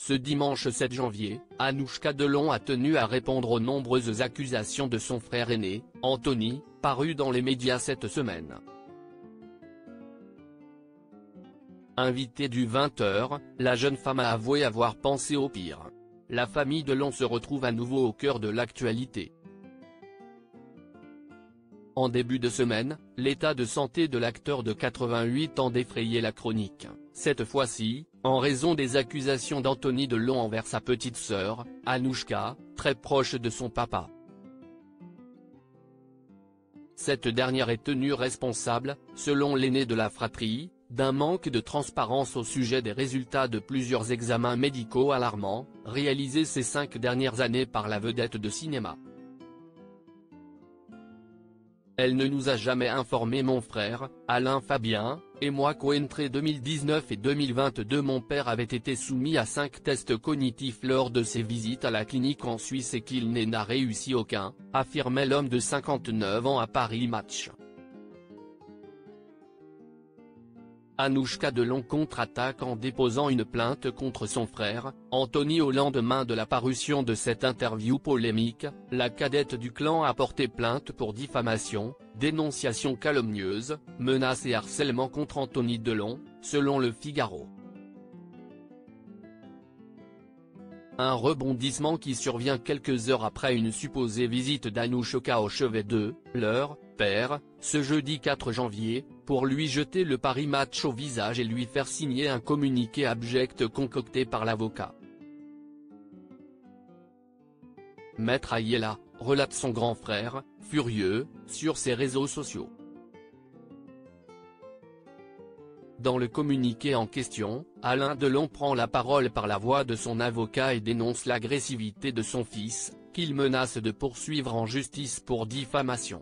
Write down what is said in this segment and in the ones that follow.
Ce dimanche 7 janvier, Anouchka Delon a tenu à répondre aux nombreuses accusations de son frère aîné, Anthony, parues dans les médias cette semaine. Invitée du 20h, la jeune femme a avoué avoir pensé au pire. La famille Delon se retrouve à nouveau au cœur de l'actualité. En début de semaine, l'état de santé de l'acteur de 88 ans défrayait la chronique, cette fois-ci, en raison des accusations d'Anthony Delon envers sa petite sœur, Anouchka, très proche de son papa. Cette dernière est tenue responsable, selon l'aîné de la fratrie, d'un manque de transparence au sujet des résultats de plusieurs examens médicaux alarmants, réalisés ces 5 dernières années par la vedette de cinéma. Elle ne nous a jamais informé mon frère, Alain Fabien, et moi qu'entre 2019 et 2022 mon père avait été soumis à 5 tests cognitifs lors de ses visites à la clinique en Suisse et qu'il n'a réussi aucun, affirmait l'homme de 59 ans à Paris Match. Anouchka Delon contre-attaque en déposant une plainte contre son frère, Anthony au lendemain de la parution de cette interview polémique, la cadette du clan a porté plainte pour diffamation, dénonciation calomnieuse, menaces et harcèlement contre Anthony Delon, selon Le Figaro. Un rebondissement qui survient quelques heures après une supposée visite d'Anouchka au chevet de leur père, ce jeudi 4 janvier, pour lui jeter le Paris Match au visage et lui faire signer un communiqué abject concocté par l'avocat. Maître Ayala, relate son grand frère, furieux, sur ses réseaux sociaux. Dans le communiqué en question, Alain Delon prend la parole par la voix de son avocat et dénonce l'agressivité de son fils, qu'il menace de poursuivre en justice pour diffamation.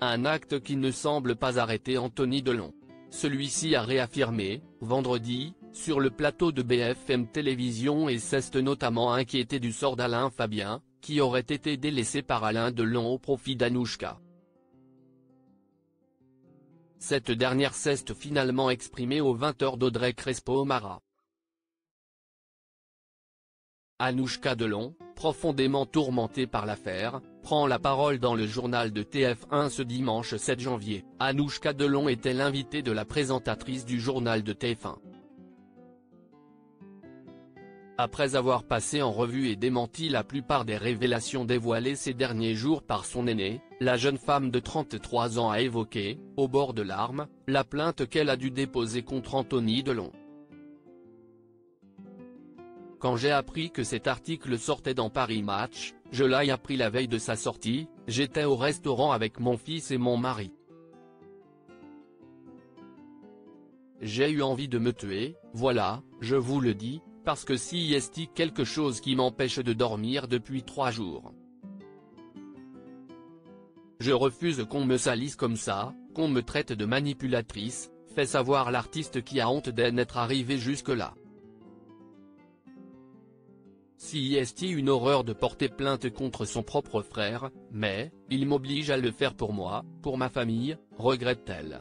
Un acte qui ne semble pas arrêter Anthony Delon. Celui-ci a réaffirmé, vendredi, sur le plateau de BFM Télévision et s'est notamment inquiété du sort d'Alain Fabien, qui aurait été délaissé par Alain Delon au profit d'Anouchka. Cette dernière s'est finalement exprimée aux 20h d'Audrey Crespo-Mara. Anouchka Delon, profondément tourmentée par l'affaire, prend la parole dans le journal de TF1 ce dimanche 7 janvier. Anouchka Delon était l'invitée de la présentatrice du journal de TF1. Après avoir passé en revue et démenti la plupart des révélations dévoilées ces derniers jours par son aîné, la jeune femme de 33 ans a évoqué, au bord de larmes, la plainte qu'elle a dû déposer contre Anthony Delon. Quand j'ai appris que cet article sortait dans Paris Match, je l'ai appris la veille de sa sortie, j'étais au restaurant avec mon fils et mon mari. J'ai eu envie de me tuer, voilà, je vous le dis, parce que s'il y a quelque chose qui m'empêche de dormir depuis 3 jours. Je refuse qu'on me salisse comme ça, qu'on me traite de manipulatrice, fait savoir l'artiste qui a honte d'en être arrivé jusque-là. Si est une horreur de porter plainte contre son propre frère, mais, il m'oblige à le faire pour moi, pour ma famille, regrette-t-elle.